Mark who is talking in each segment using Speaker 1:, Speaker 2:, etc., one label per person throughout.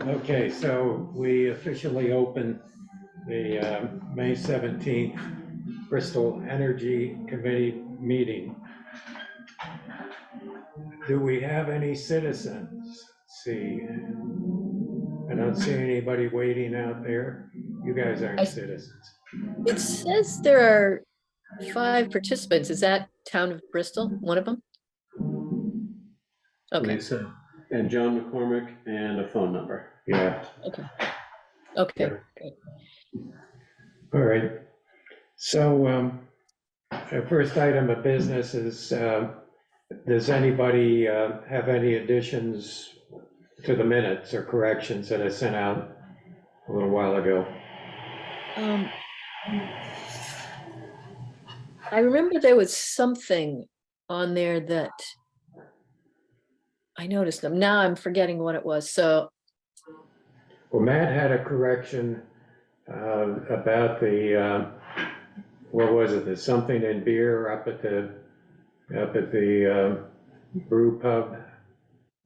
Speaker 1: Okay, so we officially open the May 17th Bristol Energy Committee meeting. Do we have any citizens? Let's see, I don't see anybody waiting out there. You guys aren't citizens.
Speaker 2: It says there are 5 participants. Is that Town of Bristol, one of them? Okay,
Speaker 3: Lisa and John McCormick and a phone number.
Speaker 1: Yeah,
Speaker 2: okay, great.
Speaker 1: all right. So the first item of business is, does anybody have any additions to the minutes or corrections that I sent out a little while ago?
Speaker 2: I remember there was something on there that I noticed them. Now I'm forgetting what it was. So,
Speaker 1: Well, Matt had a correction about the, what was it, the something in beer up at the brew pub.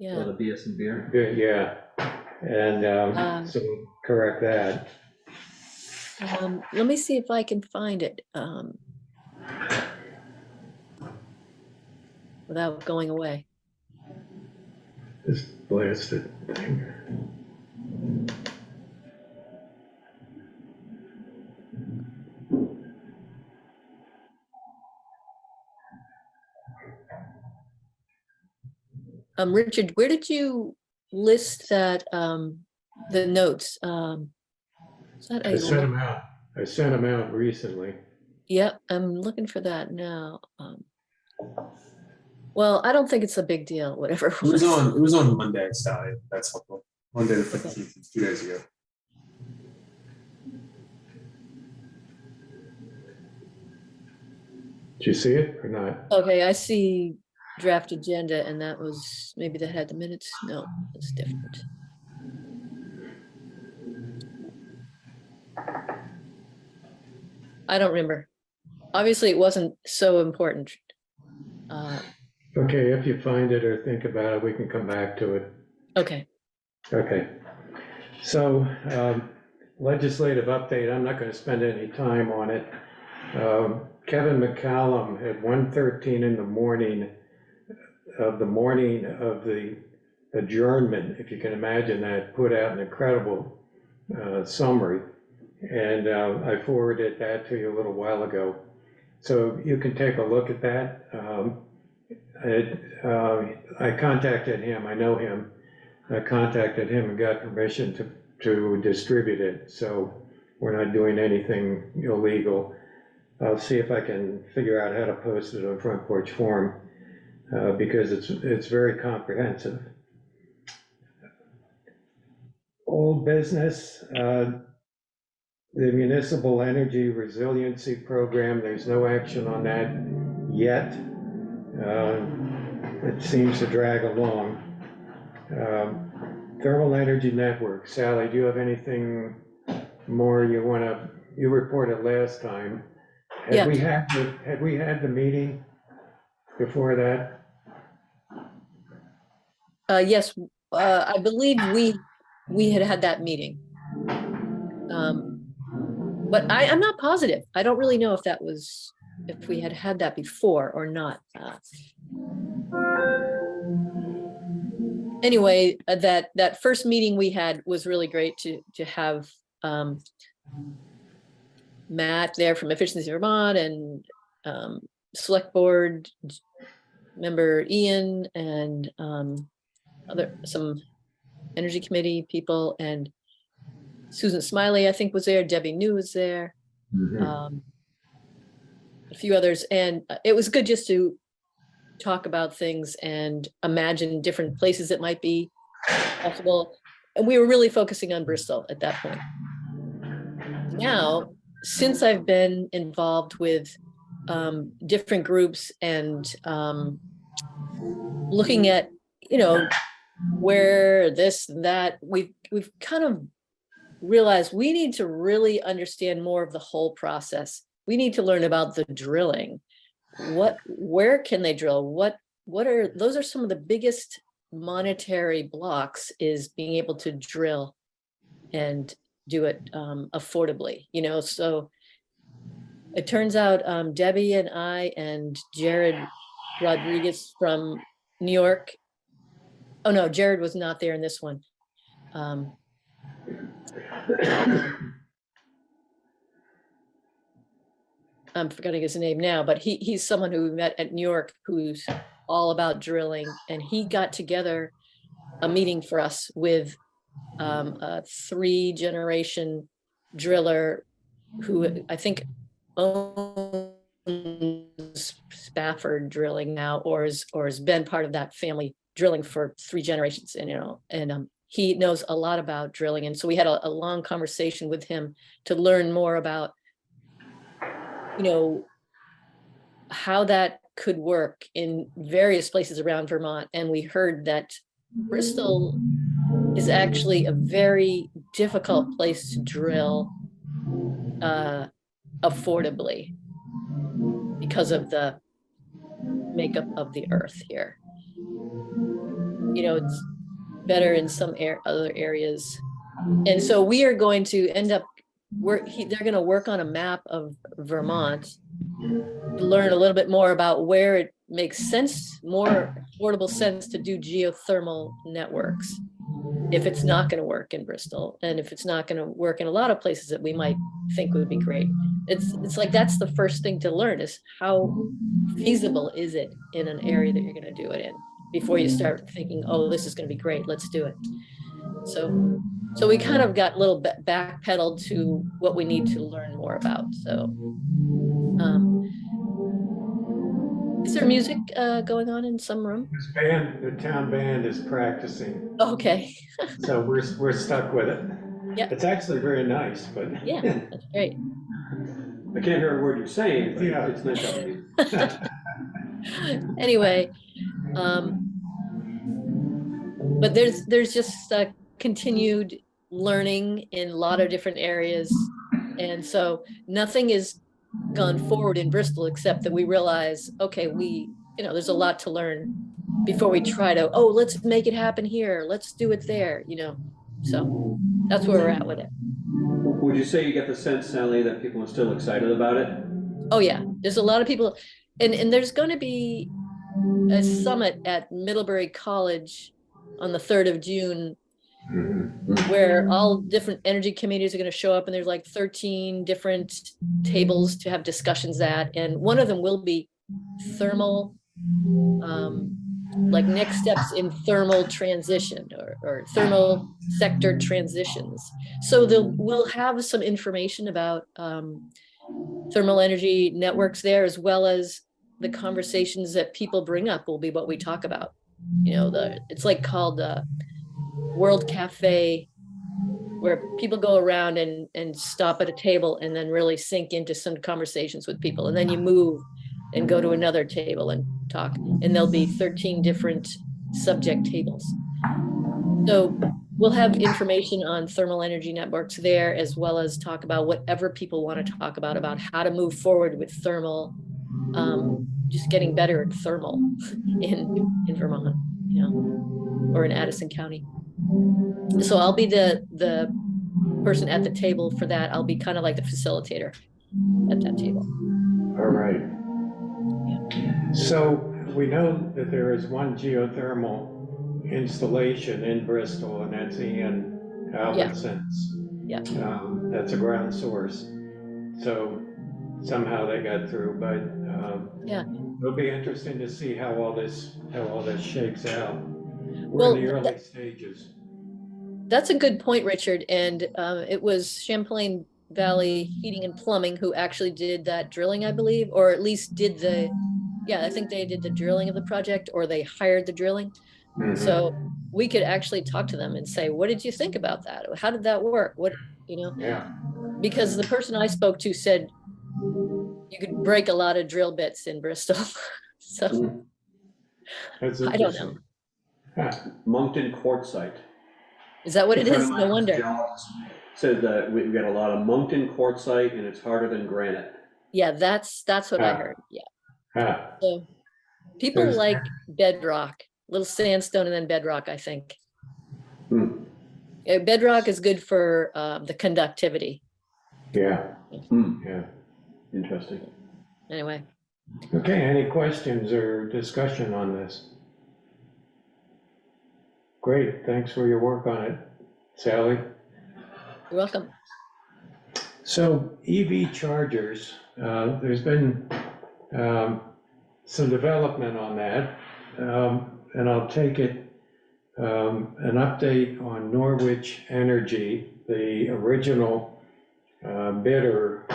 Speaker 2: yeah.
Speaker 3: The BS and beer.
Speaker 1: Yeah, and so correct that.
Speaker 2: Let me see if I can find it without going away.
Speaker 1: This blasted thing.
Speaker 2: Richard, where did you list that, the notes? Is that
Speaker 1: I sent them out. I sent them out recently.
Speaker 2: Yep, I'm looking for that now. Well, I don't think it's a big deal, whatever it was.
Speaker 4: It was on Monday, Sally. That's helpful. Monday the 15th, 2 days ago.
Speaker 1: Did you see it or not?
Speaker 2: Okay, I see draft agenda, and that was, maybe that had the minutes. No, it's different. I don't remember. Obviously, it wasn't so important.
Speaker 1: Okay, if you find it or think about it, we can come back to it.
Speaker 2: Okay.
Speaker 1: Okay. So legislative update, I'm not going to spend any time on it. Kevin McCallum at 1:13 in the morning of the adjournment, if you can imagine that, put out an incredible summary. And I forwarded that to you a little while ago. So you can take a look at that. I contacted him, I know him. I contacted him and got permission to distribute it. So we're not doing anything illegal. I'll see if I can figure out how to post it on Front Porch Forum because it's very comprehensive. Old business, the Municipal Energy Resiliency Program, there's no action on that yet. It seems to drag along. Thermal Energy Network, Sally, do you have anything more you reported last time? Had we had the meeting before that?
Speaker 2: Yes, I believe we had that meeting. But I'm not positive. I don't really know if we had that before or not. Anyway, that first meeting we had was really great to have Matt there from Efficiency Vermont and Select Board member Ian and some Energy Committee people, and Susan Smiley, I think, was there. Debbie New was there.
Speaker 1: Mm-hmm.
Speaker 2: A few others. And it was good just to talk about things and imagine different places that might be possible. And we were really focusing on Bristol at that point. Now, since I've been involved with different groups and looking at, where this and that, we've kind of realized we need to really understand more of the whole process. We need to learn about the drilling. Where can they drill? Those are some of the biggest monetary blocks is being able to drill and do it affordably, you know, so it turns out Debbie and I and Jared Rodriguez from New York. Oh no, Jared was not there in this one. Um, I'm forgetting his name now, but he's someone who we met at New York who's all about drilling, and he got together a meeting for us with a 3-generation driller who I think owns Spafford Drilling now, or has been part of that family drilling for 3 generations, and you know, and he knows a lot about drilling, and so we had a long conversation with him to learn more about, you know, how that could work in various places around Vermont, and we heard that Bristol is actually a very difficult place to drill affordably because of the makeup of the earth here. You know, it's better in some other areas. And so we are going to end up, they're going to work on a map of Vermont to learn a little bit more about where it makes sense, more affordable sense to do geothermal networks. If it's not going to work in Bristol, and if it's not going to work in a lot of places that we might think would be great. It's like that's the first thing to learn, is how feasible is it in an area that you're going to do it in before you start thinking, oh, this is going to be great, let's do it. So we kind of got a little bit backpedaled to what we need to learn more about. So is there music going on in some room?
Speaker 1: This band, the town band is practicing,
Speaker 2: Okay.
Speaker 1: so we're stuck with it.
Speaker 2: Yeah.
Speaker 1: It's actually very nice, but.
Speaker 2: Yeah, that's great.
Speaker 3: I can't hear a word you're saying, but
Speaker 1: Yeah.
Speaker 3: it's nice upbeat.
Speaker 2: Anyway, but there's just continued learning in a lot of different areas, and so nothing is gone forward in Bristol except that we realize, okay, you know, there's a lot to learn before we try to, oh, let's make it happen here, let's do it there, you know. So that's where we're at with it.
Speaker 3: Would you say you get the sense, Sally, that people are still excited about it?
Speaker 2: Oh yeah, there's a lot of people, and there's going to be a summit at Middlebury College on the 3rd of June where all different energy committees are going to show up, and there's like 13 different tables to have discussions at, and one of them will be thermal, like next steps in thermal transition or thermal sector transitions. So we'll have some information about thermal energy networks there, as well as the conversations that people bring up will be what we talk about. You know, it's like called World Cafe, where people go around and stop at a table and then really sink into some conversations with people, and then you move and go to another table and talk, and there'll be 13 different subject tables. So we'll have information on thermal energy networks there, as well as talk about whatever people want to talk about how to move forward with thermal, just getting better at thermal in Vermont, you know, or in Addison County. So I'll be the person at the table for that. I'll be kind of like the facilitator at that table.
Speaker 1: All right. So we know that there is one geothermal installation in Bristol, and that's Ian Albertson's.
Speaker 2: Yeah.
Speaker 1: That's a ground source. So somehow they got through, but
Speaker 2: Yeah.
Speaker 1: it'll be interesting to see how all this shakes out. We're
Speaker 2: Well,
Speaker 1: in the early stages.
Speaker 2: That's a good point, Richard. And it was Champlain Valley Heating and Plumbing who actually did that drilling, I believe, or at least did I think they did the drilling of the project, or they hired the drilling. So we could actually talk to them and say, what did you think about that? How did that work? What, you know?
Speaker 1: Yeah.
Speaker 2: Because the person I spoke to said you could break a lot of drill bits in Bristol. So I don't know.
Speaker 3: Moncton quartzite.
Speaker 2: Is that what it is? No wonder.
Speaker 3: Said that we got a lot of Moncton quartzite, and it's harder than granite.
Speaker 2: Yeah, that's what I heard. Yeah. So people like bedrock, little sandstone and then bedrock, I think.
Speaker 3: Hmm.
Speaker 2: Bedrock is good for the conductivity.
Speaker 1: Yeah,
Speaker 3: Hmm,
Speaker 1: yeah.
Speaker 3: interesting.
Speaker 2: Anyway,
Speaker 1: Okay, any questions or discussion on this? Great, thanks for your work on it, Sally.
Speaker 2: you're welcome.
Speaker 1: So EV chargers, there's been some development on that. And I'll take it, an update on Norwich Energy, the original bidder,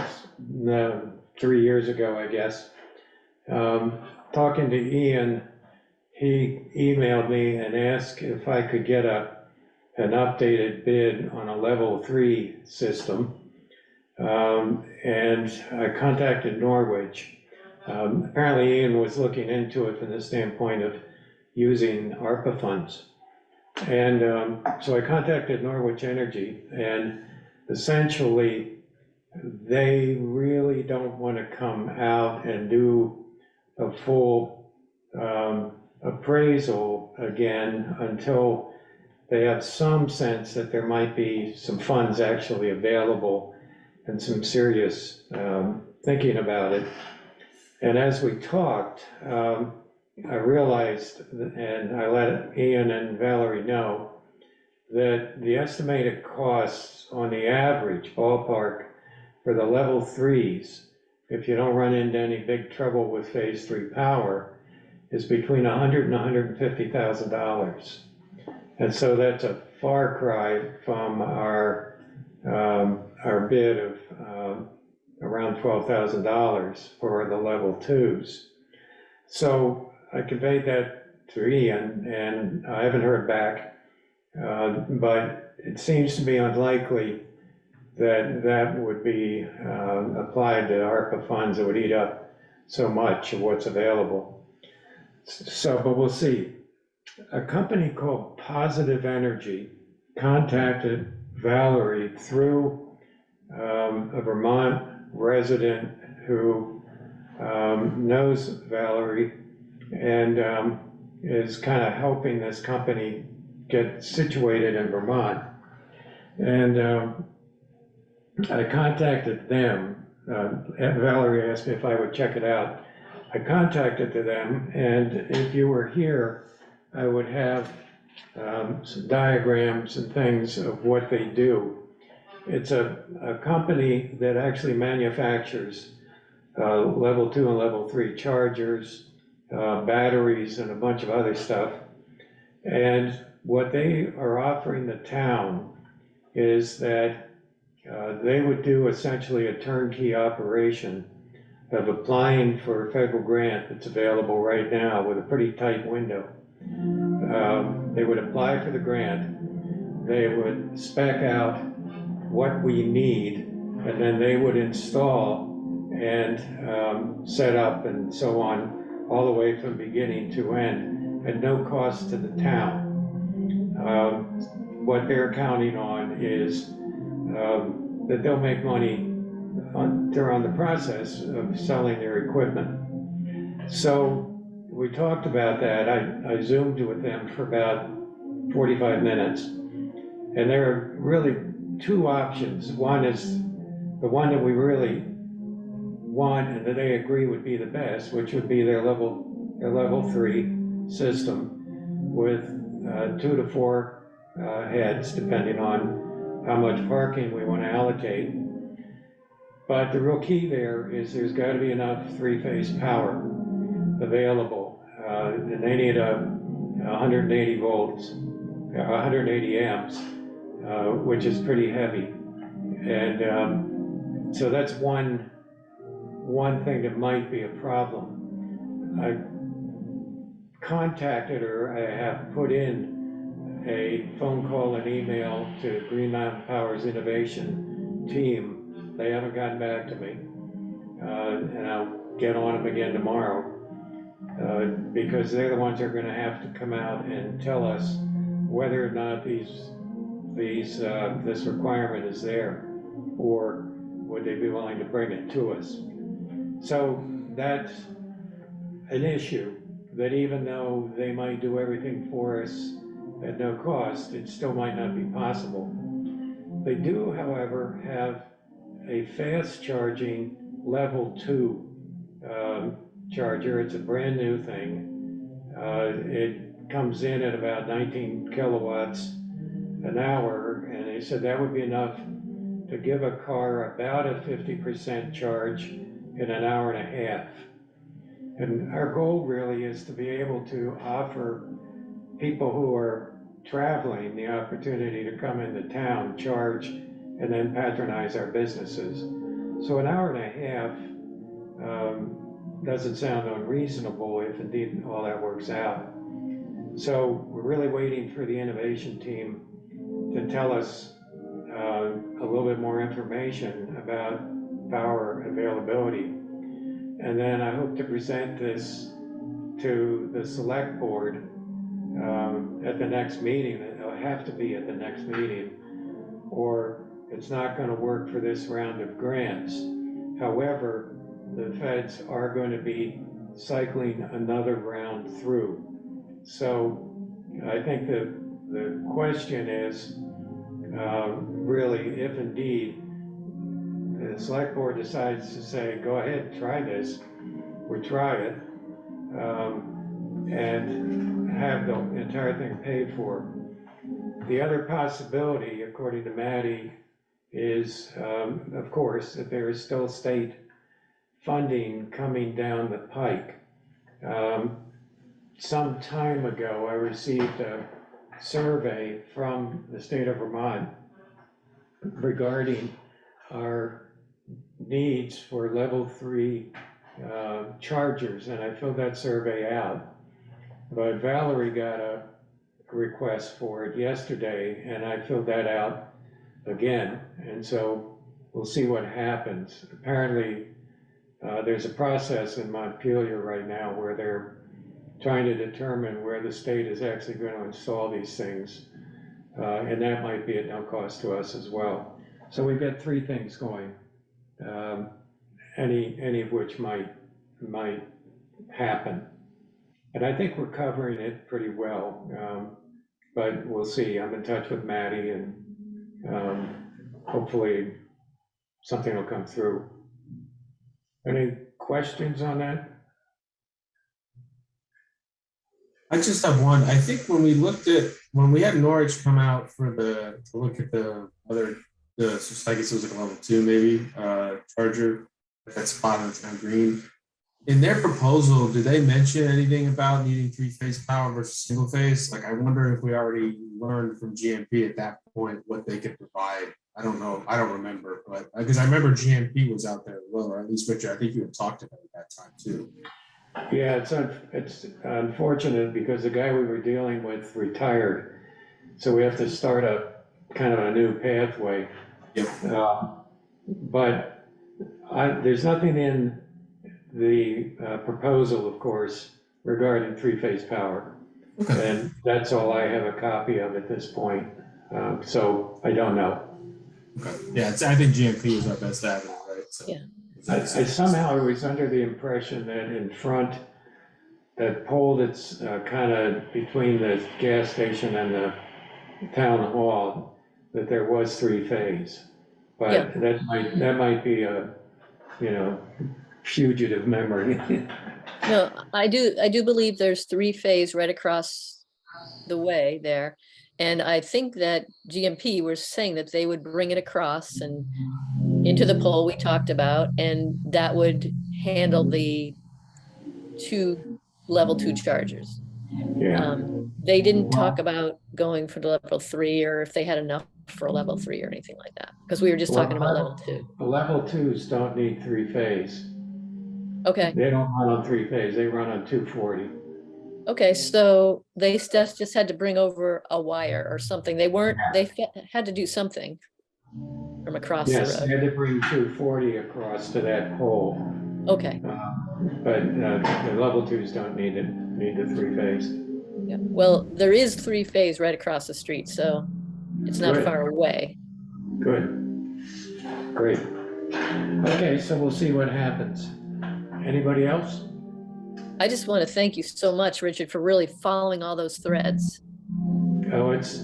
Speaker 1: 3 years ago, I guess. Talking to Ian, he emailed me and asked if I could get an updated bid on a level 3 system. And I contacted Norwich. Apparently Ian was looking into it from the standpoint of using ARPA funds. And so I contacted Norwich Energy, and essentially they really don't want to come out and do a full appraisal again until they have some sense that there might be some funds actually available and some serious thinking about it. And as we talked, I realized, and I let Ian and Valerie know, that the estimated costs on the average ballpark for the level 3s, if you don't run into any big trouble with phase 3 power, is between $100,000 and $150,000. And so that's a far cry from our bid of around $12,000 for the level 2s. So I conveyed that to Ian, and I haven't heard back, but it seems to be unlikely that that would be applied to ARPA funds that would eat up so much of what's available. So, but we'll see. A company called Positive Energy contacted Valerie through a Vermont resident who knows Valerie and is kind of helping this company get situated in Vermont. And I contacted them. Valerie asked me if I would check it out. I contacted them, and if you were here, I would have some diagrams and things of what they do. It's a company that actually manufactures level 2 and level 3 chargers, batteries, and a bunch of other stuff. And what they are offering the town is that they would do essentially a turnkey operation of applying for a federal grant that's available right now with a pretty tight window. They would apply for the grant, they would spec out what we need, and then they would install and set up and so on, all the way from beginning to end, at no cost to the town. What they're counting on is that they'll make money during the process of selling their equipment. So we talked about that. I Zoomed with them for about 45 minutes. And there are really two options. One is the one that we really want and that they agree would be the best, which would be their level 3 system with 2 to 4 heads, depending on how much parking we want to allocate. But the real key there is there's got to be enough 3-phase power available. And they need 180 volts, 180 amps, which is pretty heavy. And so that's one thing that might be a problem. I contacted her, I have put in a phone call and email to Green Mountain Power's innovation team. They haven't gotten back to me. And I'll get on them again tomorrow. Because they're the ones that are gonna have to come out and tell us whether or not this requirement is there, or would they be willing to bring it to us. So that's an issue that even though they might do everything for us at no cost, it still might not be possible. They do, however, have a fast charging level 2 charger. It's a brand new thing. It comes in at about 19 kilowatts an hour, and they said that would be enough to give a car about a 50% charge in an hour and a half. And our goal really is to be able to offer people who are traveling the opportunity to come into town, charge, and then patronize our businesses. So an hour and a half doesn't sound unreasonable if indeed all that works out. So we're really waiting for the innovation team to tell us a little bit more information about power availability. And then I hope to present this to the select board at the next meeting. It'll have to be at the next meeting, or it's not going to work for this round of grants. However, the feds are going to be cycling another round through. So I think the question is really, if indeed the select board decides to say, go ahead, try this, we try it, and have the entire thing paid for. The other possibility, according to Maddie, is, of course, that there is still state funding coming down the pike. Some time ago, I received a survey from the state of Vermont regarding our needs for level 3 chargers, and I filled that survey out. But Valerie got a request for it yesterday, and I filled that out again, and so we'll see what happens. Apparently, there's a process in Montpelier right now where they're trying to determine where the state is actually going to install these things, and that might be at no cost to us as well. So we've got 3 things going, any of which might happen. And I think we're covering it pretty well, but we'll see. I'm in touch with Maddie, and hopefully something will come through. Any questions on that?
Speaker 5: I just have one. I think when we had Norwich come out to look at the other, I guess it was like a level 2 maybe, charger, that spot on town green. In their proposal, did they mention anything about needing 3-phase power versus single phase? Like, I wonder if we already learned from GMP at that point what they could provide. I don't know. I don't remember, but because I remember GMP was out there as well, or at least Richard, I think you had talked about it at that time too.
Speaker 1: Yeah, it's unfortunate because the guy we were dealing with retired, so we have to start a kind of a new pathway.
Speaker 5: Yep.
Speaker 1: But there's nothing in the proposal, of course, regarding 3-phase power.
Speaker 5: Okay.
Speaker 1: And that's all I have a copy of at this point, so I don't know.
Speaker 5: Okay. Yeah, I think GMP was our best avenue, right? So,
Speaker 2: Yeah.
Speaker 1: I somehow was under the impression that in front, that pole that's kind of between the gas station and the town hall, that there was 3-phase. But
Speaker 2: Yeah.
Speaker 1: that might be a, fugitive memory.
Speaker 2: No, I do believe there's 3-phase right across the way there. And I think that GMP was saying that they would bring it across and into the pole we talked about, and that would handle the 2 level 2 chargers.
Speaker 1: Yeah,
Speaker 2: They didn't talk about going for the level 3 or if they had enough for a level 3 or anything like that, because we were just talking about level 2.
Speaker 1: the level 2s don't need 3-phase.
Speaker 2: Okay.
Speaker 1: They don't run on 3-phase, they run on 240.
Speaker 2: Okay, so they just had to bring over a wire or something. They had to do something from across the
Speaker 1: Yes, they
Speaker 2: road.
Speaker 1: had to bring 240 across to that pole.
Speaker 2: Okay,
Speaker 1: But the level 2s don't need the 3-phase.
Speaker 2: yeah. Well, there is 3-phase right across the street, so it's not
Speaker 1: Good.
Speaker 2: far away.
Speaker 1: Good, great. Okay, so we'll see what happens. Anybody else?
Speaker 2: I just want to thank you so much, Richard, for really following all those threads.
Speaker 1: Oh, it's,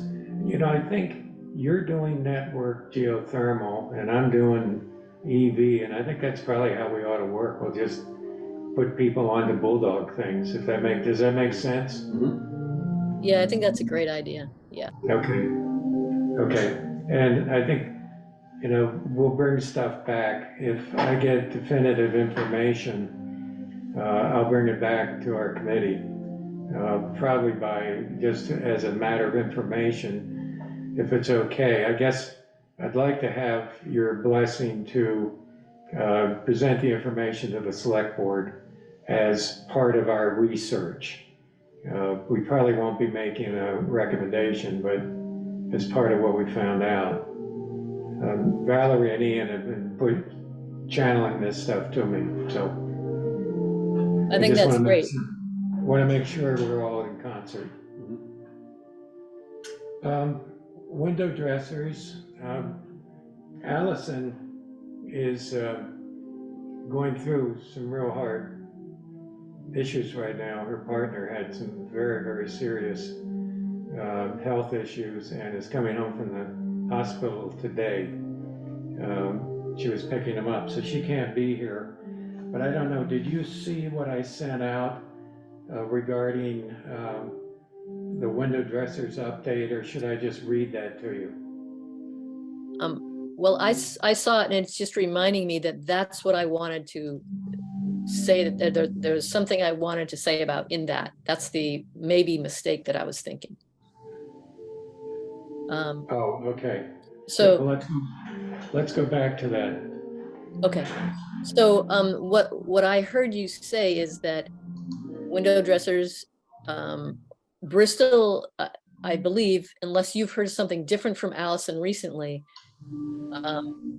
Speaker 1: I think you're doing network geothermal and I'm doing EV, and I think that's probably how we ought to work. We'll just put people on the Bulldog things, does that make sense?
Speaker 3: Mhm.
Speaker 2: Yeah, I think that's a great idea. Yeah.
Speaker 1: Okay, okay. And I think, we'll bring stuff back. If I get definitive information, I'll bring it back to our committee. Probably by, just as a matter of information, if it's okay. I guess I'd like to have your blessing to present the information to the select board as part of our research. We probably won't be making a recommendation, but as part of what we found out. Valerie and Ian have been channeling this stuff to me, so.
Speaker 2: I think that's great.
Speaker 1: Want to make sure we're all in concert. Window dressers, Allison is going through some real hard issues right now. Her partner had some very, very serious health issues and is coming home from the hospital today. She was picking him up, so she can't be here. But I don't know, did you see what I sent out regarding the window dressers update, or should I just read that to you?
Speaker 2: Well, I saw it, and it's just reminding me that that's what I wanted to say, that there's something I wanted to say about in that. That's the maybe mistake that I was thinking.
Speaker 1: Oh, okay.
Speaker 2: So
Speaker 1: let's go back to that.
Speaker 2: okay. So what I heard you say is that window dressers, Bristol, I believe, unless you've heard something different from Allison recently,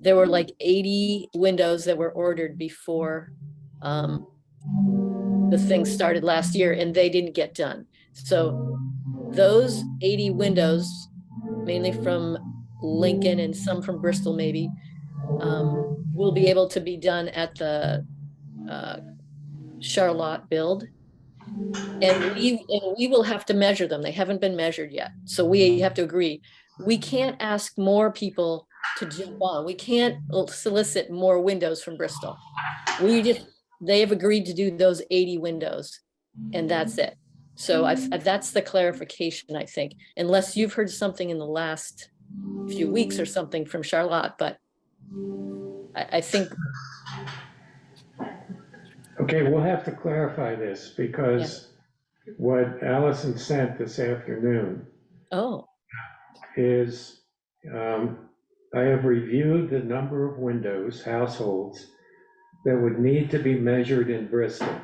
Speaker 2: there were like 80 windows that were ordered before the thing started last year, and they didn't get done. So those 80 windows, mainly from Lincoln and some from Bristol maybe, will be able to be done at the Charlotte build. And we will have to measure them. They haven't been measured yet. So we have to agree. We can't ask more people to jump on. We can't solicit more windows from Bristol. They have agreed to do those 80 windows, and that's it. So that's the clarification, I think, unless you've heard something in the last few weeks or something from Charlotte, but I think.
Speaker 1: Okay, we'll have to clarify this because what Allison sent this afternoon
Speaker 2: Oh,
Speaker 1: is, I have reviewed the number of windows, households, that would need to be measured in Bristol,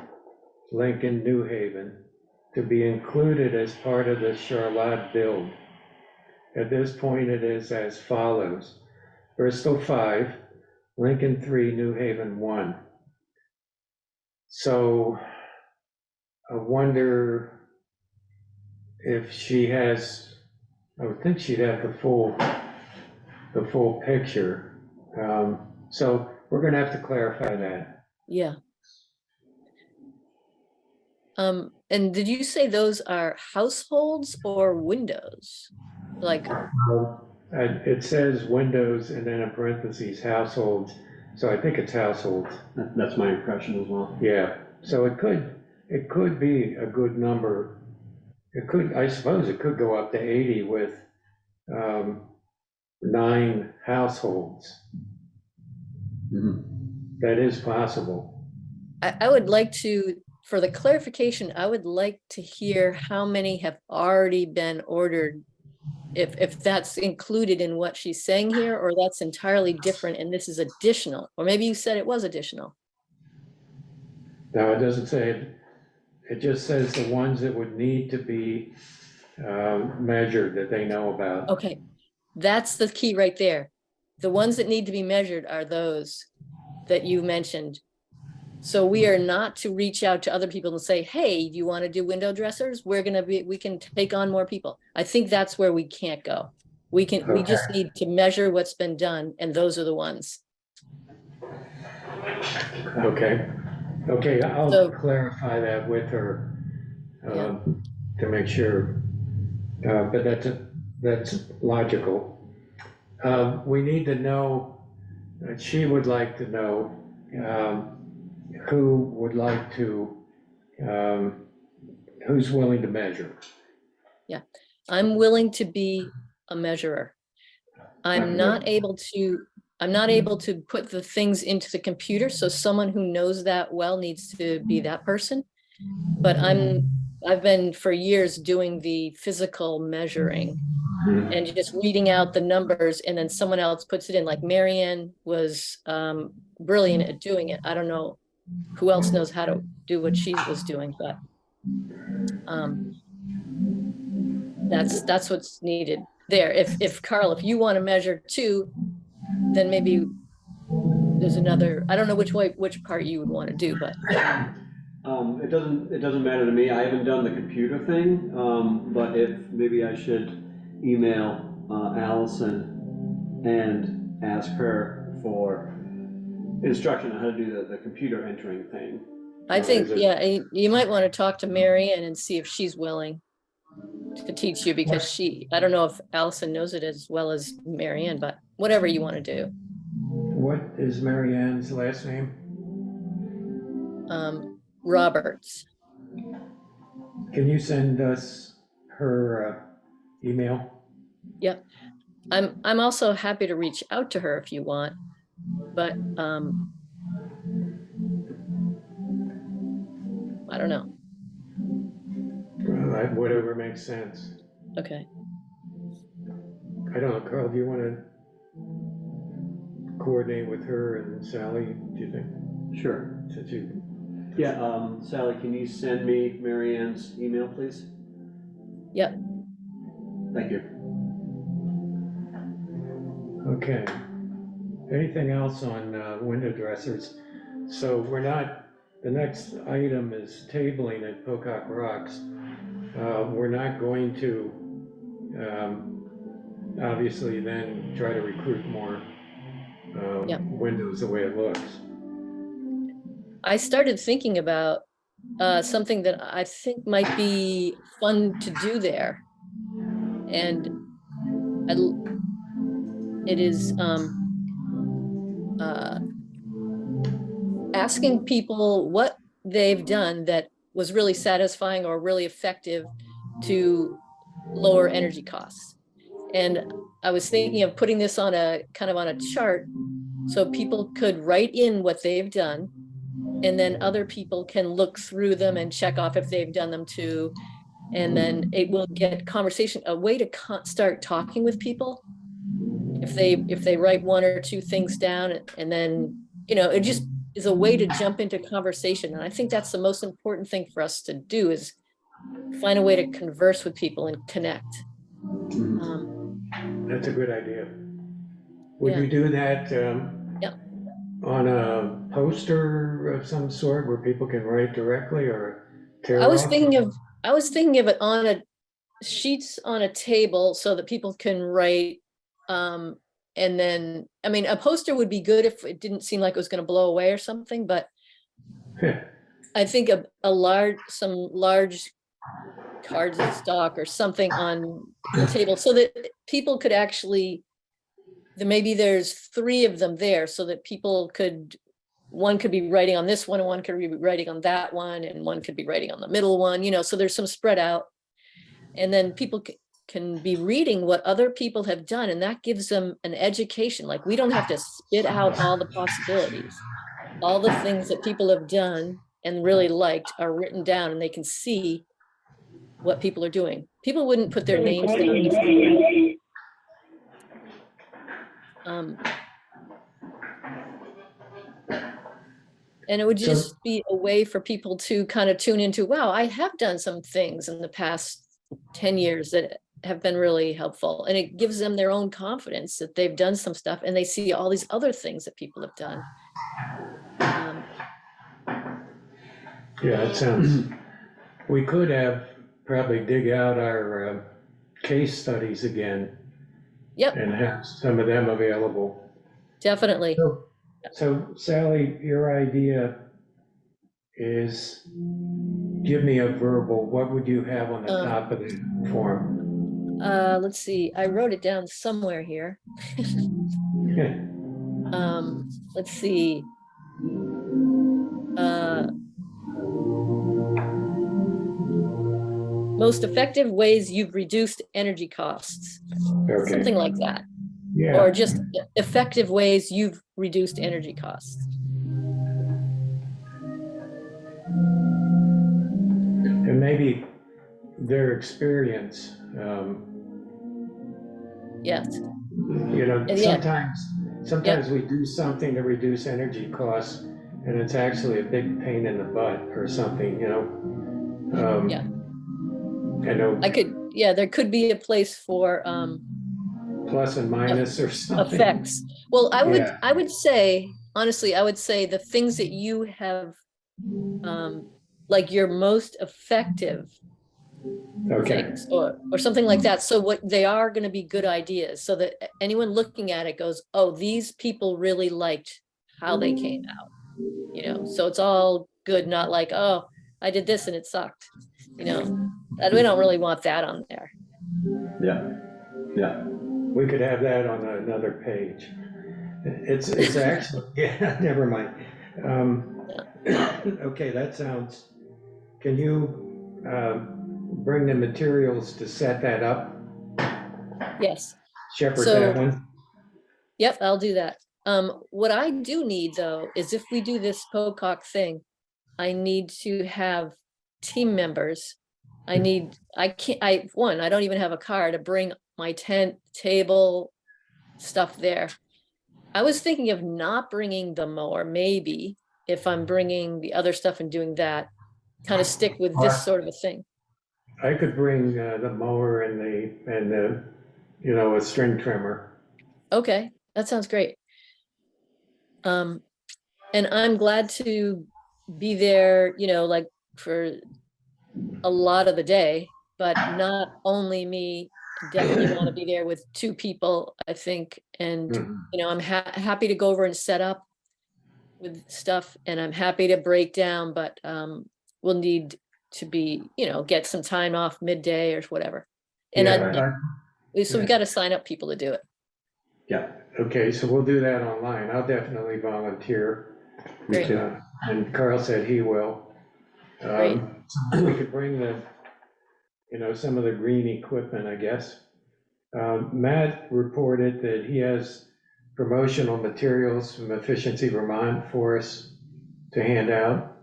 Speaker 1: Lincoln, New Haven, to be included as part of the Charlotte build. At this point, it is as follows: Bristol 5, Lincoln 3, New Haven 1. So I wonder if she has, I would think she'd have the full picture. So we're gonna have to clarify that.
Speaker 2: yeah. And did you say those are households or windows? Like,
Speaker 1: It says windows and then in parentheses, households, so I think it's households.
Speaker 3: That's my impression as well.
Speaker 1: Yeah, so it could be a good number. I suppose it could go up to 80 with 9 households.
Speaker 3: Mhm.
Speaker 1: That is possible.
Speaker 2: I would like to, for the clarification, I would like to hear how many have already been ordered. If that's included in what she's saying here, or that's entirely different and this is additional, or maybe you said it was additional.
Speaker 1: No, it doesn't say it. It just says the ones that would need to be measured that they know about.
Speaker 2: Okay, that's the key right there. The ones that need to be measured are those that you mentioned. So we are not to reach out to other people and say, hey, do you want to do window dressers? We can take on more people. I think that's where we can't go. We just need to measure what's been done, and those are the ones.
Speaker 1: Okay, Okay, I'll
Speaker 2: So-
Speaker 1: clarify that with her,
Speaker 2: Yeah.
Speaker 1: to make sure, but that's logical. We need to know, she would like to know, who would like to, um, who's willing to measure.
Speaker 2: I'm willing to be a measurer. I'm not able to put the things into the computer, so someone who knows that well needs to be that person. But I've been for years doing the physical measuring and just reading out the numbers, and then someone else puts it in, like Marianne was brilliant at doing it. I don't know who else knows how to do what she was doing, but that's what's needed there. If Carl, if you want to measure too, then maybe there's another, I don't know which part you would want to do, but
Speaker 3: It doesn't matter to me. I haven't done the computer thing, but if maybe I should email Allison and ask her for instruction on how to do the computer entering thing.
Speaker 2: I think,
Speaker 1: Is it-
Speaker 2: yeah, you might want to talk to Marianne and see if she's willing to teach you, because I don't know if Allison knows it as well as Marianne, but whatever you want to do.
Speaker 1: What is Mary Ann's last name?
Speaker 2: Roberts.
Speaker 1: Can you send us her email?
Speaker 2: Yep. I'm also happy to reach out to her if you want, but I don't know.
Speaker 1: Whatever makes sense.
Speaker 2: Okay.
Speaker 1: I don't know, Carl, do you want to coordinate with her and Sally, do you think?
Speaker 3: Sure.
Speaker 1: Since you,
Speaker 3: Yeah, Sally, can you send me Mary Ann's email, please?
Speaker 2: Yep.
Speaker 3: Thank you.
Speaker 1: okay. Anything else on window dressers? So we're not, the next item is tabling at Pocock Rocks. We're not going to, obviously then try to recruit more
Speaker 2: Yep.
Speaker 1: windows the way it looks.
Speaker 2: I started thinking about something that I think might be fun to do there. And it is asking people what they've done that was really satisfying or really effective to lower energy costs. And I was thinking of putting this on a kind of on a chart so people could write in what they've done, and then other people can look through them and check off if they've done them too. And then it will get conversation, a way to start talking with people. If they write one or two things down, and then, it just is a way to jump into conversation. And I think that's the most important thing for us to do, is find a way to converse with people and connect.
Speaker 1: That's a good idea. Would
Speaker 2: Yeah.
Speaker 1: you do that
Speaker 2: Yeah.
Speaker 1: on a poster of some sort where people can write directly, or tear
Speaker 2: I was
Speaker 1: off?
Speaker 2: thinking of it on sheets on a table so that people can write. And then, I mean, a poster would be good if it didn't seem like it was going to blow away or something, but I think some large cards of stock or something on the table so that people could actually, maybe there's 3 of them there so that one could be writing on this one, and one could be writing on that one, and one could be writing on the middle one, so there's some spread out. And then people can be reading what other people have done, and that gives them an education. Like, we don't have to spit out all the possibilities. All the things that people have done and really liked are written down, and they can see what people are doing. People wouldn't put their names down. And it would just be a way for people to kind of tune into, wow, I have done some things in the past 10 years that have been really helpful. And it gives them their own confidence that they've done some stuff, and they see all these other things that people have done.
Speaker 1: Yeah, it sounds, we could have probably dig out our case studies again.
Speaker 2: Yep.
Speaker 1: And have some of them available.
Speaker 2: Definitely.
Speaker 1: So Sally, your idea is, give me a verbal, what would you have on the
Speaker 2: Um,
Speaker 1: top of the form?
Speaker 2: Let's see, I wrote it down somewhere here. Let's see. Most effective ways you've reduced energy costs,
Speaker 1: Okay,
Speaker 2: something like that.
Speaker 1: yeah,
Speaker 2: Or just effective ways you've reduced energy costs.
Speaker 1: and maybe their experience,
Speaker 2: Yes,
Speaker 1: you know,
Speaker 2: and yeah,
Speaker 1: sometimes we do something to reduce energy costs, and it's actually a big pain in the butt or something, you know?
Speaker 2: Yeah.
Speaker 1: I know
Speaker 2: yeah, there could be a place for
Speaker 1: plus and minus or something.
Speaker 2: effects. Well,
Speaker 1: Yeah.
Speaker 2: I would say, honestly, I would say the things that you have, like your most effective
Speaker 1: Okay,
Speaker 2: things or something like that. So what they are going to be good ideas so that anyone looking at it goes, oh, these people really liked how they came out, you know, so it's all good, not like, oh, I did this and it sucked, you know, and we don't really want that on there.
Speaker 3: Yeah, yeah.
Speaker 1: we could have that on another page. It's actually, yeah, never mind. Okay, that sounds, can you bring the materials to set that up?
Speaker 2: Yes.
Speaker 1: Shepherd
Speaker 2: So,
Speaker 1: that one?
Speaker 2: yep, I'll do that. What I do need though, is if we do this Pocock thing, I need to have team members. I don't even have a car to bring my tent, table, stuff there. I was thinking of not bringing the mower, maybe, if I'm bringing the other stuff and doing that, kind of stick with this sort of a thing.
Speaker 1: I could bring the mower and the, you know, a string trimmer.
Speaker 2: Okay, that sounds great. And I'm glad to be there, you know, like for a lot of the day, but not only me, definitely want to be there with two people, I think. And,
Speaker 1: Mhm.
Speaker 2: you know, I'm happy to go over and set up with stuff and I'm happy to break down, but we'll need to be, you know, get some time off midday or whatever. And
Speaker 1: Yeah,
Speaker 2: so we
Speaker 1: yeah.
Speaker 2: got to sign up people to do it.
Speaker 3: Yeah.
Speaker 1: Okay, so we'll do that online. I'll definitely volunteer.
Speaker 2: Great.
Speaker 1: And Carl said he will.
Speaker 2: Great.
Speaker 1: So we could bring the, you know, some of the green equipment, I guess. Matt reported that he has promotional materials from Efficiency Vermont for us to hand out.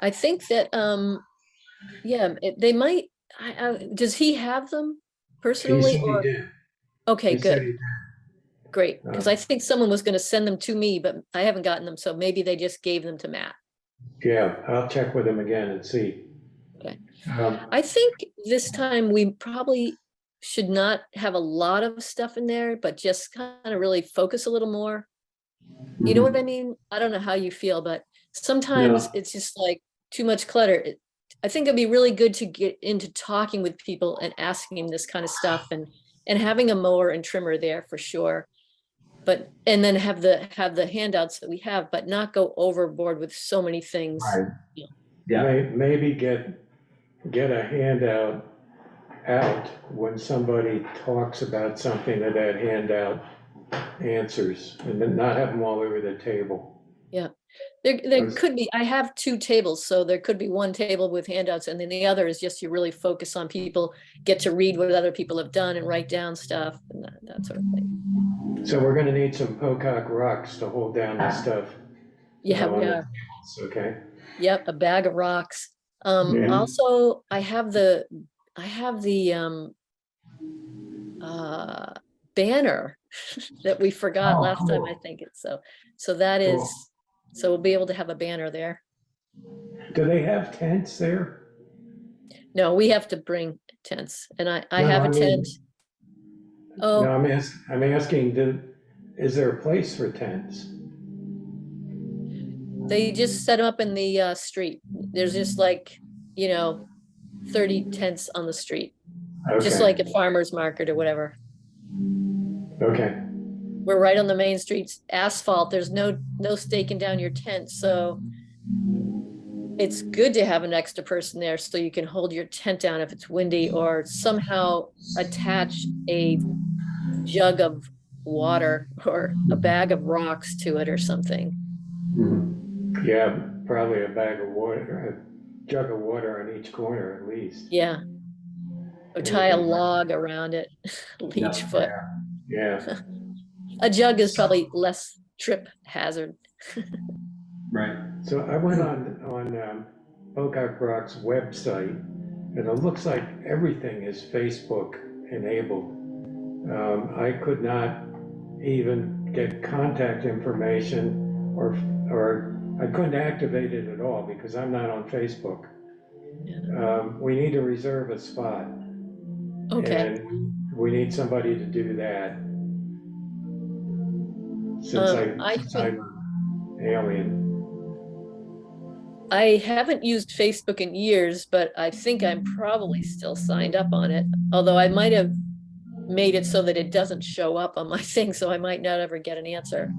Speaker 2: I think that, yeah, they might, does he have them
Speaker 1: He
Speaker 2: personally
Speaker 1: said he
Speaker 2: or,
Speaker 1: did.
Speaker 2: okay,
Speaker 1: He said
Speaker 2: good,
Speaker 1: he did.
Speaker 2: great. Because I think someone was going to send them to me, but I haven't gotten them. So maybe they just gave them to Matt.
Speaker 1: Yeah, I'll check with him again and see.
Speaker 2: Okay.
Speaker 1: Um,
Speaker 2: I think this time we probably should not have a lot of stuff in there, but just kind of really focus a little more. You know what I mean? I don't know how you feel, but sometimes
Speaker 3: No.
Speaker 2: it's just like too much clutter. I think it'd be really good to get into talking with people and asking them this kind of stuff and having a mower and trimmer there for sure. But and then have the handouts that we have, but not go overboard with so many things.
Speaker 1: Right.
Speaker 2: You know.
Speaker 3: Yeah,
Speaker 1: Maybe get a handout out when somebody talks about something that handout answers, and then not have them all over the table.
Speaker 2: There could be, I have two tables, so there could be one table with handouts and then the other is just you really focus on people, get to read what other people have done and write down stuff and that sort of thing.
Speaker 1: So we're gonna need some Pocock rocks to hold down this stuff.
Speaker 2: Yeah,
Speaker 1: on
Speaker 2: we
Speaker 1: the
Speaker 2: are.
Speaker 1: tables, okay?
Speaker 2: Yep, a bag of rocks.
Speaker 1: Yeah.
Speaker 2: Also, I have the banner that we forgot
Speaker 1: Oh,
Speaker 2: last time,
Speaker 1: cool.
Speaker 2: I think it's so that
Speaker 1: Cool.
Speaker 2: is, so we'll be able to have a banner there.
Speaker 1: Do they have tents there?
Speaker 2: No, we have to bring tents and I
Speaker 1: No,
Speaker 2: have a
Speaker 1: I mean-
Speaker 2: tent.
Speaker 1: No,
Speaker 2: Oh,
Speaker 1: I'm asking, is there a place for tents?
Speaker 2: they just set them up in the street. There's just like, you know, 30 tents on the street, just
Speaker 1: Okay,
Speaker 2: like a farmer's market or whatever.
Speaker 1: okay,
Speaker 2: We're right on the main streets, asphalt. There's no staking down your tent. So it's good to have an extra person there so you can hold your tent down if it's windy, or somehow attach a jug of water or a bag of rocks to it or something.
Speaker 3: Mhm.
Speaker 1: Yeah, probably a bag of water, a jug of water on each corner at least.
Speaker 2: Yeah, or tie a log around it, each foot.
Speaker 1: Yeah,
Speaker 2: A jug is probably less trip hazard.
Speaker 3: Right.
Speaker 1: so I went on Pocock Rock's website, and it looks like everything is Facebook enabled. I could not even get contact information, or I couldn't activate it at all because I'm not on Facebook. We need to reserve a spot,
Speaker 2: Okay.
Speaker 1: and we need somebody to do that since
Speaker 2: I think
Speaker 1: I'm an alien.
Speaker 2: I haven't used Facebook in years, but I think I'm probably still signed up on it. Although I might have made it so that it doesn't show up on my thing, so I might not ever get an answer.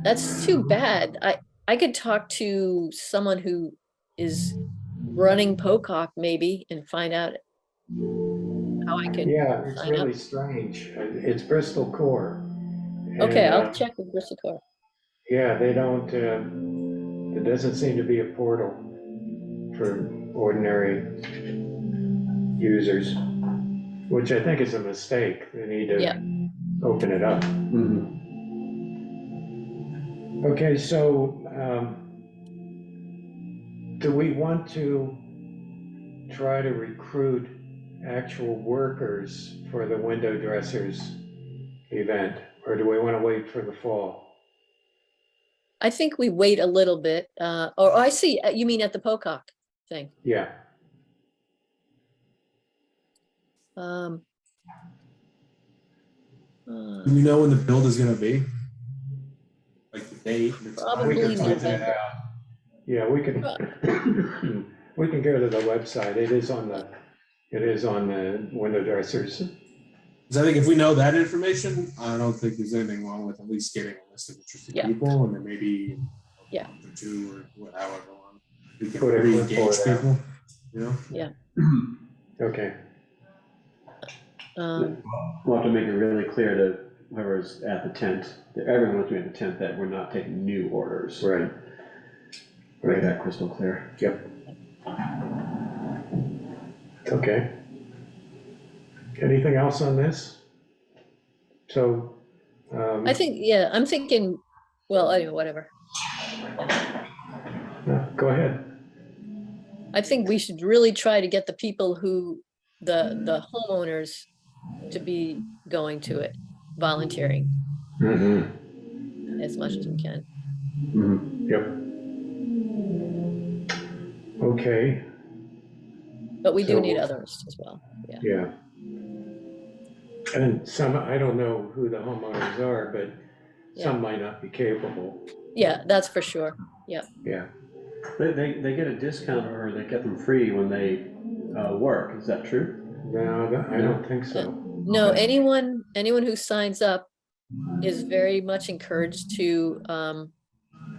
Speaker 2: That's too bad. I could talk to someone who is running Pocock maybe and find out how I could
Speaker 1: Yeah, it's
Speaker 2: sign up.
Speaker 1: really strange. It's Bristol Core.
Speaker 2: Okay,
Speaker 1: And
Speaker 2: I'll check with Bristol.
Speaker 1: yeah, they don't, there doesn't seem to be a portal for ordinary users, which I think is a mistake. They need
Speaker 2: Yeah.
Speaker 1: to open it up.
Speaker 3: Mhm.
Speaker 1: Okay, so do we want to try to recruit actual workers for the window dressers event, or do we want to wait for the fall?
Speaker 2: I think we wait a little bit. Or I see, you mean at the Pocock thing.
Speaker 1: Yeah,
Speaker 2: Um,
Speaker 5: Do we know when the build is gonna be? Like the date? and the time?
Speaker 1: we
Speaker 2: Probably
Speaker 1: can find that
Speaker 2: November.
Speaker 1: out. Yeah, we can, we can go to the website. It is on the window dressers.
Speaker 5: Because I think if we know that information, I don't think there's anything wrong with at least getting a list of interested
Speaker 2: Yeah.
Speaker 5: people, and then maybe
Speaker 2: Yeah.
Speaker 5: a month or two or however long we can
Speaker 1: Put a
Speaker 5: re-engage
Speaker 1: clipboard out.
Speaker 5: people. You know,
Speaker 1: Okay,
Speaker 3: We'll have to make it really clear to whoever's at the tent, that everyone who's at the tent, that we're not taking new orders.
Speaker 1: right.
Speaker 3: Make that crystal clear.
Speaker 1: Yep. Okay. Anything else on this? So,
Speaker 2: I think, yeah, I'm thinking, well, anyway, whatever.
Speaker 1: no, go ahead.
Speaker 2: I think we should really try to get the people who, the homeowners to be going to it, volunteering
Speaker 1: Mm-hmm.
Speaker 2: as much as we can.
Speaker 3: Mhm.
Speaker 1: Yep. Okay,
Speaker 2: But we do
Speaker 1: So-
Speaker 2: need others as well. Yeah.
Speaker 1: yeah. And some, I don't know who the homeowners are, but some might not be capable.
Speaker 2: Yeah, that's for sure.
Speaker 1: Yeah.
Speaker 3: They get a discount or they get them free when they work, is that true?
Speaker 1: No, I don't think so.
Speaker 2: No,
Speaker 3: Okay.
Speaker 2: anyone who signs up is very much encouraged to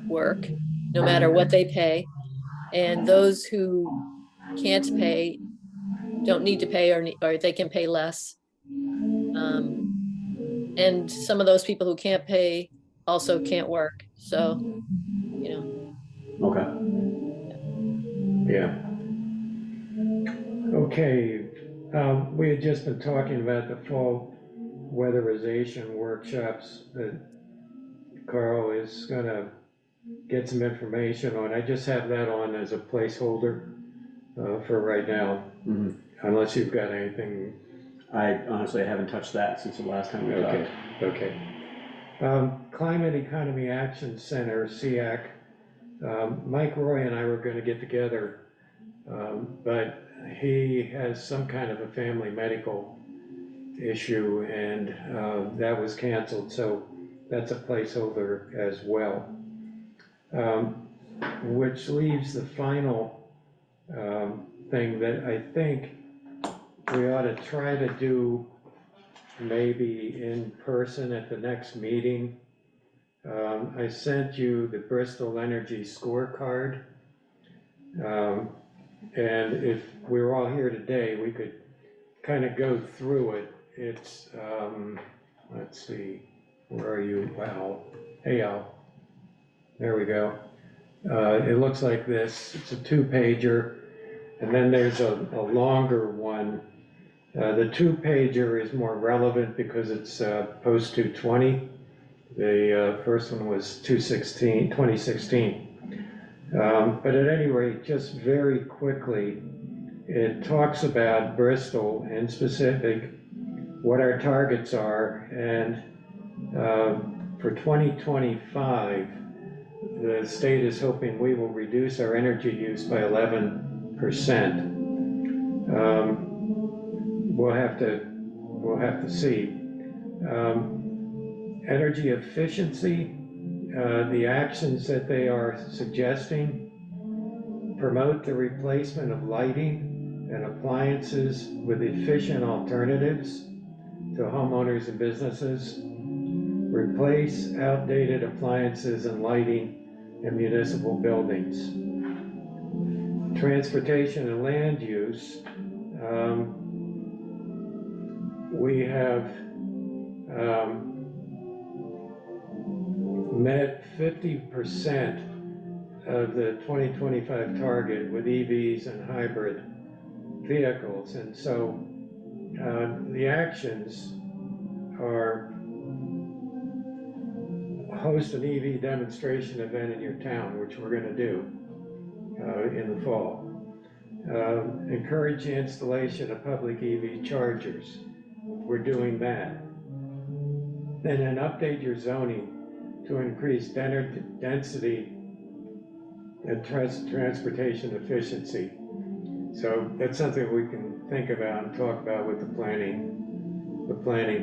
Speaker 2: work, no matter what they pay. And those who can't pay, don't need to pay, or they can pay less. And some of those people who can't pay also can't work. So, you know,
Speaker 3: Okay.
Speaker 1: Yeah. Okay, we had just been talking about the fall weatherization workshops that Carl is gonna get some information on. I just have that on as a placeholder for right now,
Speaker 3: Mhm.
Speaker 1: unless you've got anything.
Speaker 3: I honestly haven't touched that since the last time we
Speaker 1: Okay,
Speaker 3: talked.
Speaker 1: okay. Climate Economy Action Center, CEAC. Mike Roy and I were gonna get together, but he has some kind of a family medical issue, and that was canceled, so that's a placeholder as well. Which leaves the final thing that I think we ought to try to do maybe in person at the next meeting. I sent you the Bristol Energy scorecard. And if we were all here today, we could kind of go through it. It's, let's see, where are you, Al? Hey, Al. There we go. It looks like this. It's a 2-pager, and then there's a longer one. The 2-pager is more relevant because it's post 220. The first one was 2016. But at any rate, just very quickly, it talks about Bristol in specific, what our targets are, and for 2025, the state is hoping we will reduce our energy use by 11%. We'll have to see. Energy efficiency, the actions that they are suggesting promote the replacement of lighting and appliances with efficient alternatives to homeowners and businesses, replace outdated appliances and lighting in municipal buildings. Transportation and land use, we have met 50% of the 2025 target with EVs and hybrid vehicles. And so the actions are host an EV demonstration event in your town, which we're going to do in the fall. Encourage the installation of public EV chargers. We're doing that. And then update your zoning to increase density and transportation efficiency. So that's something we can think about and talk about with the planning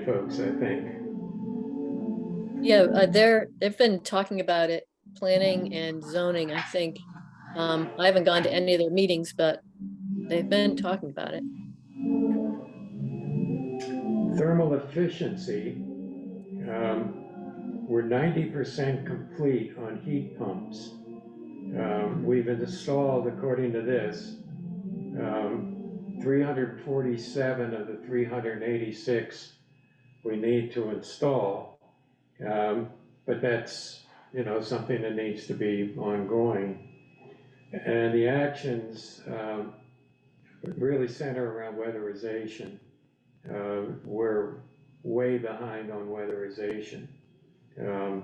Speaker 1: folks, I think.
Speaker 2: Yeah, they've been talking about it, planning and zoning, I think. I haven't gone to any of their meetings, but they've been talking about it.
Speaker 1: Thermal efficiency, we're 90% complete on heat pumps. We've installed, according to this, 347 of the 386 we need to install. But that's, something that needs to be ongoing. And the actions really center around weatherization. We're way behind on weatherization. The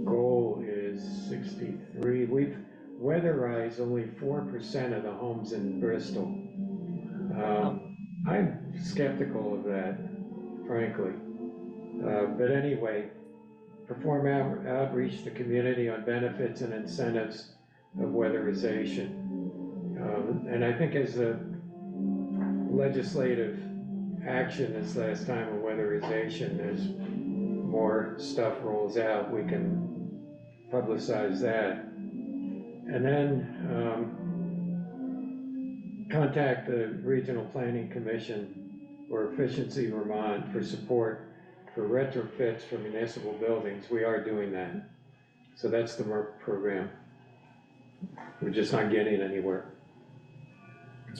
Speaker 1: goal is 63. We've weatherized only 4% of the homes in Bristol. I'm skeptical of that, frankly. But anyway, perform outreach to community on benefits and incentives of weatherization. And I think as the legislative action this last time of weatherization, as more stuff rolls out, we can publicize that. And then contact the Regional Planning Commission or Efficiency Vermont for support for retrofits for municipal buildings. We are doing that. So that's the MERP program. We're just not getting anywhere.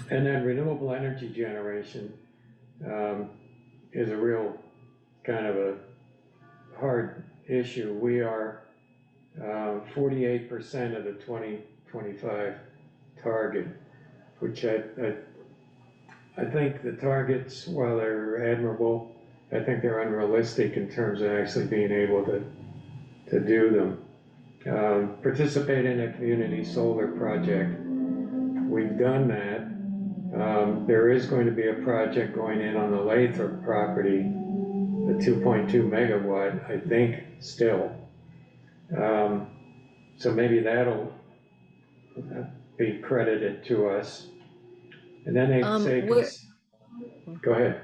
Speaker 1: And then renewable energy generation is a real kind of a hard issue. We are 48% of the 2025 target, which I think the targets, while they're admirable, I think they're unrealistic in terms of actually being able to do them. Participate in a community solar project. We've done that. There is going to be a project going in on the Lathrop property, the 2.2 megawatt, I think, still. So maybe that'll be credited to us. And then they say, go ahead.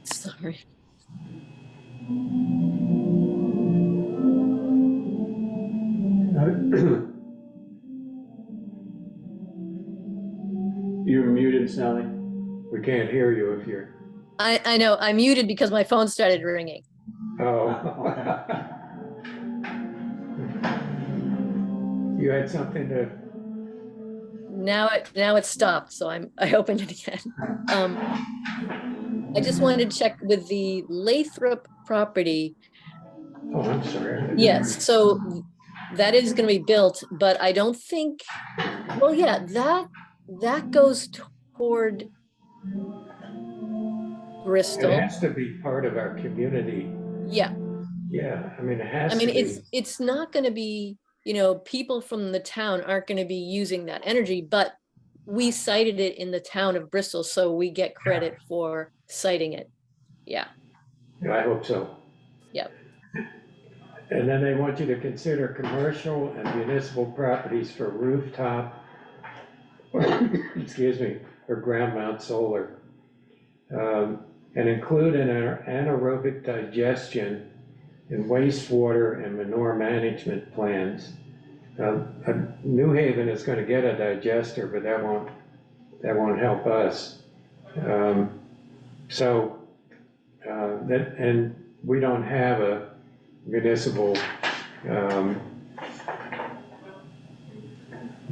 Speaker 2: Sorry.
Speaker 3: You're muted, Sally.
Speaker 1: We can't hear you if you're
Speaker 2: I know, I muted because my phone started ringing.
Speaker 1: Oh.
Speaker 3: Okay.
Speaker 1: You had something to,
Speaker 2: Now it stopped, so I opened it again. I just wanted to check with the Lathrop property.
Speaker 1: oh, I'm sorry. I didn't-
Speaker 2: Yes, so that is gonna be built, but I don't think, well, yeah, that goes toward
Speaker 1: It
Speaker 2: Bristol.
Speaker 1: has to be part of our community.
Speaker 2: Yeah,
Speaker 1: Yeah, I mean, it
Speaker 2: I
Speaker 1: has
Speaker 2: mean,
Speaker 1: to be.
Speaker 2: it's not gonna be, people from the town aren't gonna be using that energy, but we cited it in the town of Bristol, so we get credit for citing it. Yeah,
Speaker 1: I hope so.
Speaker 2: yep.
Speaker 1: And then they want you to consider commercial and municipal properties for rooftop, excuse me, or ground mount solar. And include an anaerobic digestion in wastewater and manure management plans. New Haven is gonna get a digester, but that won't help us. So, and we don't have a municipal,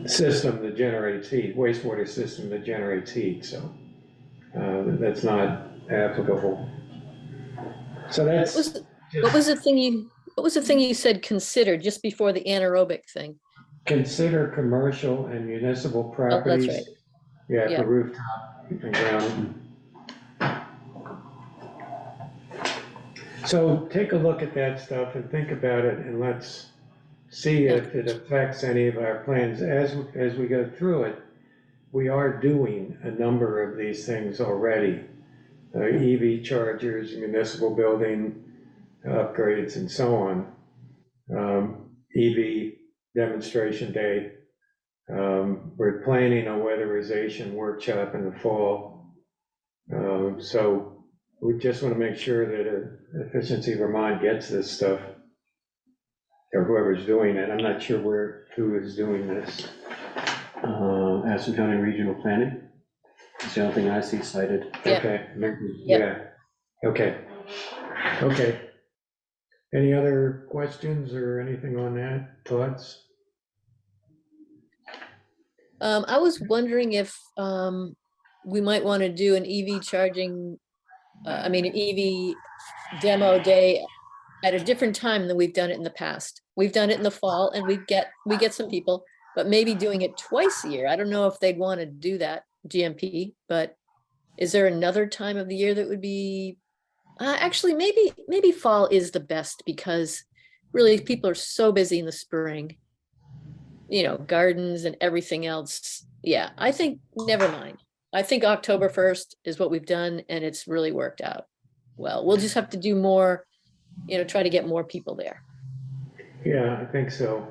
Speaker 1: system that generates heat, wastewater system that generates heat, so, that's not applicable. So
Speaker 2: What
Speaker 1: that's
Speaker 2: was, what was the thing you said considered just before the anaerobic thing?
Speaker 1: consider commercial and municipal
Speaker 2: Oh, that's
Speaker 1: properties.
Speaker 2: right.
Speaker 1: Yeah,
Speaker 2: Yeah.
Speaker 1: for rooftop and ground. So take a look at that stuff and think about it, and let's see if it affects any of our plans. As we go through it, we are doing a number of these things already. EV chargers, municipal building upgrades, and so on. EV demonstration day. We're planning a weatherization workshop in the fall. So we just want to make sure that Efficiency Vermont gets this stuff, or whoever's doing it. I'm not sure who is doing this.
Speaker 3: Addison County Regional Planning, it's the only thing I see cited.
Speaker 2: Yeah.
Speaker 1: Okay, maybe,
Speaker 2: Yep.
Speaker 1: yeah, okay, okay. Any other questions or anything on that, thoughts?
Speaker 2: I was wondering if we might want to do an EV charging, an EV demo day at a different time than we've done it in the past. We've done it in the fall and we get some people, but maybe doing it twice a year. I don't know if they'd want to do that, GMP, but is there another time of the year that would be, actually, maybe fall is the best because really people are so busy in the spring, gardens and everything else. Yeah, I think, never mind. I think October 1st is what we've done and it's really worked out. Well, we'll just have to do more, try to get more people there.
Speaker 1: Yeah, I think so.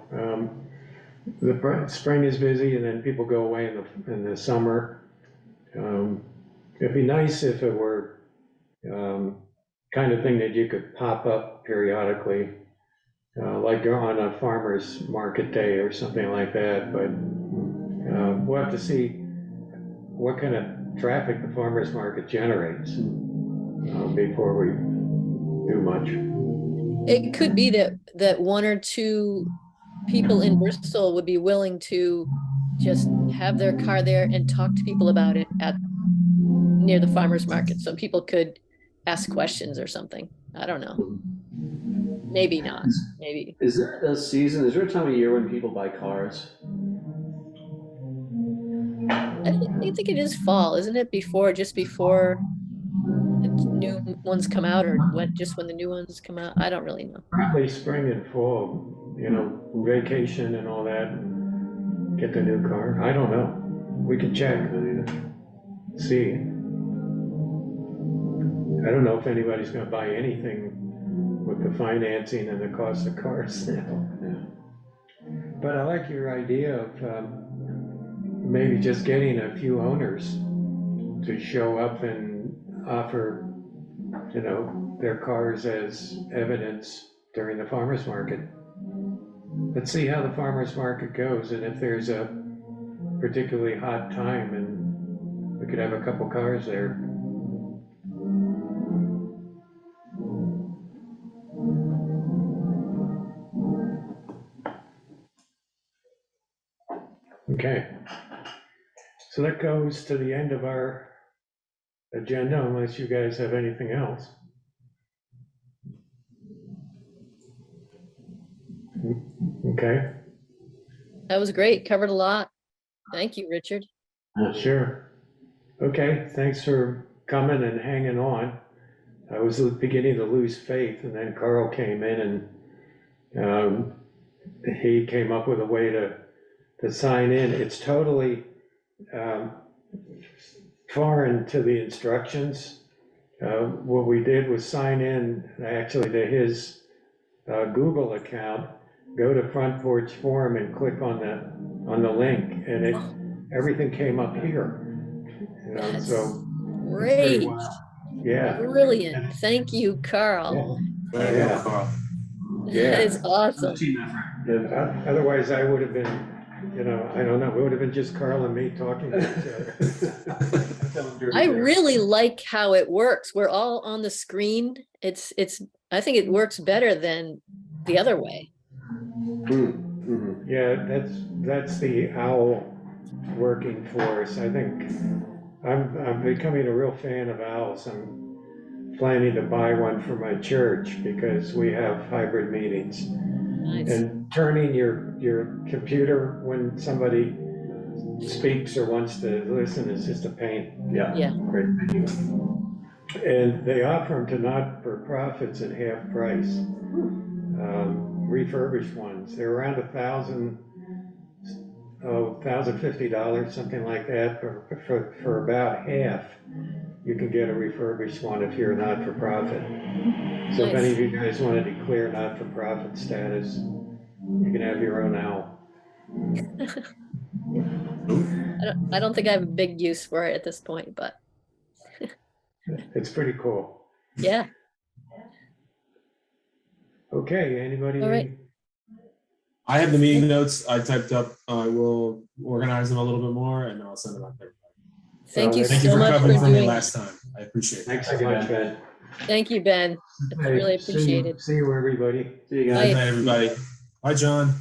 Speaker 1: The spring is busy and then people go away in the summer. It'd be nice if it were, kind of thing that you could pop up periodically, like on a farmer's market day or something like that, but, we'll have to see what kind of traffic the farmer's market generates, before we do much.
Speaker 2: It could be that one or two people in Bristol would be willing to just have their car there and talk to people about it near the farmer's market, so people could ask questions or something. I don't know. Maybe not, maybe.
Speaker 3: Is there a season, is there a time of year when people buy cars?
Speaker 2: I think it is fall, isn't it? Just before the new ones come out, or just when the new ones come out? I don't really know.
Speaker 1: Probably spring and fall, vacation and all that, and get the new car. I don't know. We can check, see. I don't know if anybody's gonna buy anything with the financing and the cost of cars now. But I like your idea of, maybe just getting a few owners to show up and offer, their cars as evidence during the farmer's market. Let's see how the farmer's market goes, and if there's a particularly hot time, and we could have a couple cars there. that goes to the end of our agenda unless you guys have anything else. Okay,
Speaker 2: That was great. Covered a lot. Thank you, Richard.
Speaker 1: sure. Okay, thanks for coming and hanging on. I was beginning to lose faith, and then Carl came in and he came up with a way to sign in. It's totally foreign to the instructions. What we did was sign in actually to his Google account, go to Front Porch Forum and click on the link, and everything came up here.
Speaker 2: That's
Speaker 1: So it's pretty
Speaker 2: great.
Speaker 1: wild. Yeah.
Speaker 2: Brilliant. Thank you, Carl.
Speaker 5: Very
Speaker 1: Yeah.
Speaker 5: good, Carl.
Speaker 2: That is awesome.
Speaker 3: Team effort.
Speaker 1: And otherwise I would have been, I don't know, it would have been just Carl and me talking to each other.
Speaker 2: I really like how it works. We're all on the screen. I think it works better than the other way.
Speaker 1: Yeah, that's the OWL working for us. I think I'm becoming a real fan of owls. I'm planning to buy one for my church because we have hybrid meetings.
Speaker 2: Nice.
Speaker 1: And turning your computer when somebody speaks or wants to listen is just a pain.
Speaker 3: Yeah.
Speaker 2: Yeah.
Speaker 3: Great, thank you.
Speaker 1: And they offer them to not-for-profits at half price. Refurbished ones. They're around $1,050, something like that, for about half. You can get a refurbished one if you're not-for-profit. So if
Speaker 2: Nice.
Speaker 1: any of you guys want to declare not-for-profit status, you can have your own owl.
Speaker 2: I don't think I have a big use for it at this point, but
Speaker 1: It's pretty cool.
Speaker 2: yeah.
Speaker 1: Okay, anybody?
Speaker 2: All right.
Speaker 5: I have the meeting notes I typed up. I will organize them a little bit more and I'll send them out there.
Speaker 2: Thank you
Speaker 5: Thank you
Speaker 2: so
Speaker 5: for
Speaker 2: much for
Speaker 5: covering for me
Speaker 2: doing.
Speaker 5: last time. I appreciate it.
Speaker 3: Thanks
Speaker 1: So
Speaker 3: again.
Speaker 1: much, Ben.
Speaker 2: Thank you, Ben. It's
Speaker 1: Okay,
Speaker 2: really appreciated.
Speaker 1: See you, everybody.
Speaker 3: See you
Speaker 5: Good
Speaker 3: guys.
Speaker 5: night, everybody. Bye, John.